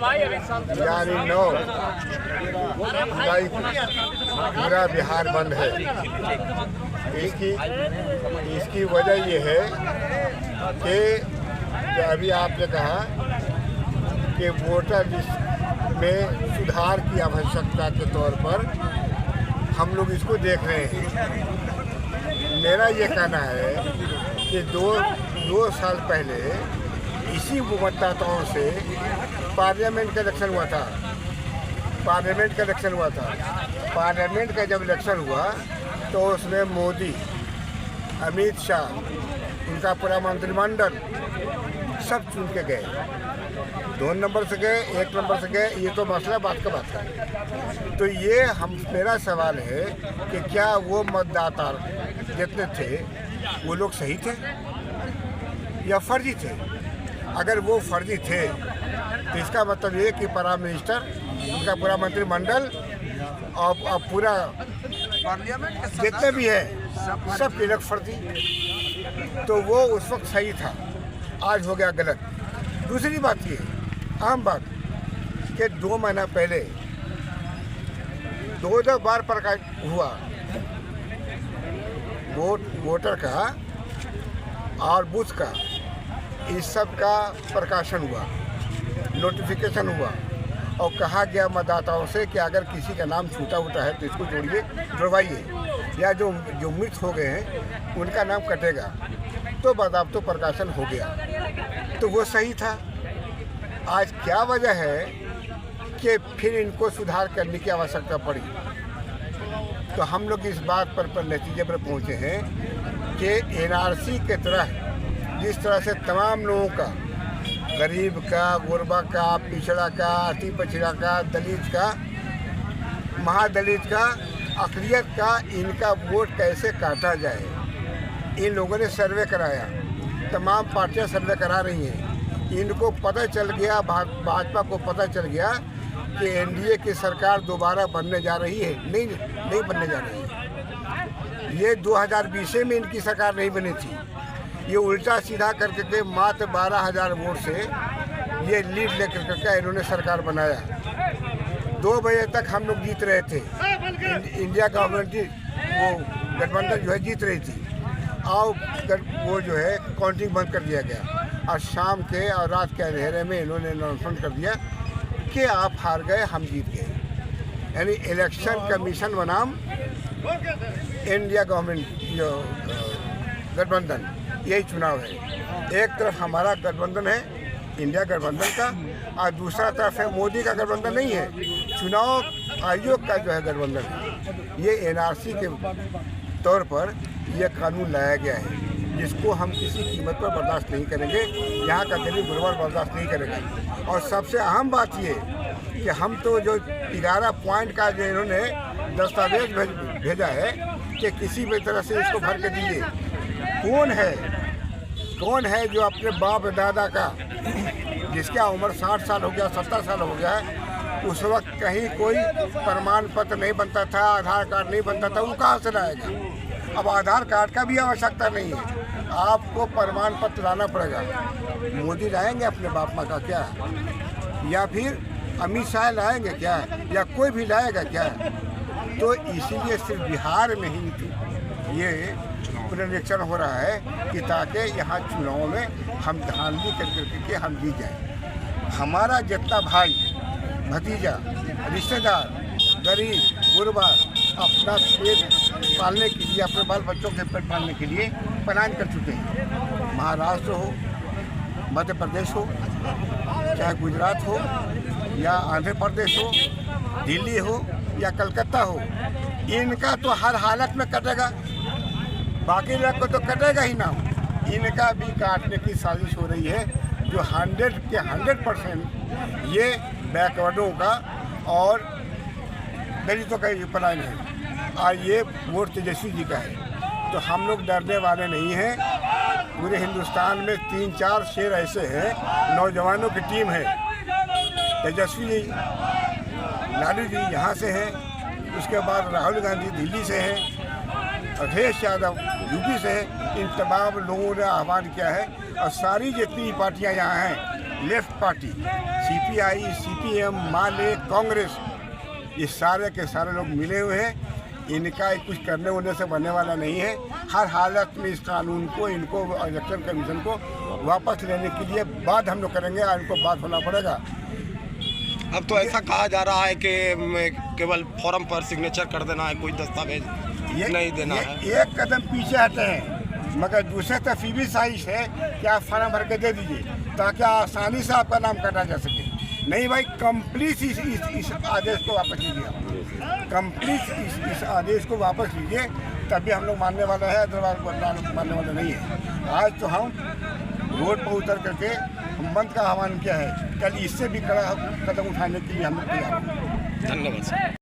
यानी 9 जुलाई को पूरा बिहार बंद है। इसकी वजह ये है कि अभी आपने कहा कि वोटर लिस्ट में सुधार की आवश्यकता के तौर पर हम लोग इसको देख रहे हैं। मेरा ये कहना है कि दो साल पहले इसी मतदाताओं से पार्लियामेंट का इलेक्शन हुआ था। पार्लियामेंट का जब इलेक्शन हुआ तो उसमें मोदी, अमित शाह, उनका पूरा मंत्रिमंडल सब चुन के गए। 2 नंबर से गए, 1 नंबर से गए, ये तो मसला बात का बात है। तो ये मेरा सवाल है कि क्या वो मतदाता जितने थे वो लोग सही थे या फर्जी थे? अगर वो फर्जी थे तो इसका मतलब ये कि प्राइम मिनिस्टर, उनका पूरा मंत्रिमंडल और पूरा पार्लियामेंट जितने भी है सब के लोग फर्जी। तो वो उस वक्त सही था, आज हो गया गलत। दूसरी बात ये आम बात कि 2 महीना पहले 2 बार प्रकाश हुआ वोटर का और बूथ का, इस सब का प्रकाशन हुआ, नोटिफिकेशन हुआ और कहा गया मतदाताओं से कि अगर किसी का नाम छूटा उटा है तो इसको जुड़वाइए, या जो मृत हो गए हैं उनका नाम कटेगा। तो बदलाव तो प्रकाशन हो गया, तो वो सही था। आज क्या वजह है कि फिर इनको सुधार करने की आवश्यकता पड़ी? तो हम लोग इस बात पर नतीजे पर पहुँचे हैं कि एनआरसी के तरह जिस तरह से तमाम लोगों का, गरीब का, गुरबा का, पिछड़ा का, अति पिछड़ा का, दलित का, महादलित का, अक़लियत का, इनका वोट कैसे काटा जाए, इन लोगों ने सर्वे कराया। तमाम पार्टियां सर्वे करा रही हैं। इनको पता चल गया, भाजपा को पता चल गया कि एनडीए की सरकार दोबारा बनने जा रही है। नहीं बनने जा रही है। ये 2020 में इनकी सरकार नहीं बनी थी। ये उल्टा सीधा करके के मात्र 12,000 वोट से ये लीड लेकर करके इन्होंने सरकार बनाया। 2 बजे तक हम लोग जीत रहे थे। इंडिया गवर्नमेंट वो गठबंधन जो है जीत रही थी, और वो जो है काउंटिंग बंद कर दिया गया और शाम के और रात के अंधेरे में इन्होंने अनाउंसमेंट कर दिया कि आप हार गए, हम जीत गए। यानी इलेक्शन कमीशन बनाम इंडिया गवर्नमेंट जो गठबंधन, यही चुनाव है। एक तरफ हमारा गठबंधन है इंडिया गठबंधन का, और दूसरा तरफ है मोदी का गठबंधन नहीं है, चुनाव आयोग का जो है गठबंधन है। ये एनआरसी के तौर पर यह कानून लाया गया है, जिसको हम किसी कीमत पर बर्दाश्त नहीं करेंगे। यहाँ का गरीब गुरबा बर्दाश्त नहीं करेगा। और सबसे अहम बात ये कि हम तो जो 11 पॉइंट का जो इन्होंने दस्तावेज भेजा है कि किसी भी तरह से इसको भर के दीजिए। कौन है जो अपने बाप दादा का, जिसका उम्र 60 साल हो गया, 70 साल हो गया है, उस वक्त कहीं कोई प्रमाण पत्र नहीं बनता था, आधार कार्ड नहीं बनता था, वो कहाँ से लाएगा? अब आधार कार्ड का भी आवश्यकता नहीं है, आपको प्रमाण पत्र लाना पड़ेगा। मोदी लाएंगे अपने बाप माँ का क्या, या फिर अमित शाह लाएंगे क्या, या कोई भी लाएगा क्या? तो इसीलिए सिर्फ बिहार में ही ये पुनरीक्षण हो रहा है कि ताकि यहाँ चुनाव में हम धांधली करके हम जीत जाएं। हमारा जितना भाई भतीजा, रिश्तेदार, गरीब गुरबा अपना पेट पालने के लिए, अपने बाल बच्चों के पेट पालने के लिए पलायन कर चुके हैं। महाराष्ट्र हो, मध्य प्रदेश हो, चाहे गुजरात हो या आंध्र प्रदेश हो, दिल्ली हो या कलकत्ता हो, इनका तो हर हालत में कटेगा, बाकी लोग को तो कटेगा ही ना। इनका भी काटने की साजिश हो रही है, जो 100% ये बैकवर्डों का और दलितों का पलायन है, और ये वोट तेजस्वी जी का है। तो हम लोग डरने वाले नहीं हैं। पूरे हिंदुस्तान में 3-4 शेर ऐसे हैं, नौजवानों की टीम है। तेजस्वी जी, लालू जी यहाँ से हैं, उसके बाद राहुल गांधी दिल्ली से हैं, अखिलेश यादव यूपी से हैं। इन तमाम लोगों ने आह्वान किया है, और सारी जितनी पार्टियां यहाँ हैं लेफ्ट पार्टी CPI, CPM, माले, कांग्रेस, ये सारे के सारे लोग मिले हुए हैं। इनका कुछ करने होने से बनने वाला नहीं है। हर हालत में इस कानून को, इनको इलेक्शन कमीशन को वापस लेने के लिए बात हम लोग करेंगे और इनको बात होना पड़ेगा। अब तो ऐसा कहा जा रहा है कि केवल फॉर्म पर सिग्नेचर कर देना है, कोई दस्तावेज नहीं देना है। एक कदम पीछे हटे हैं, मगर दूसरे तरफ ये भी साजिश है कि आप फॉर्म भर के दे दीजिए ताकि आसानी से आपका नाम काटा जा सके। नहीं भाई, कंप्लीट इस आदेश को वापस लीजिए, कंप्लीट इस आदेश को वापस लीजिए, तभी हम लोग मानने वाला है, अदरवाइज मानने वाला नहीं है। आज तो हम रोड पर उतर करके हम बंद का आह्वान किया है, कल इससे भी कड़ा कदम उठाने के लिए हम लोग तैयार हैं। धन्यवाद सर।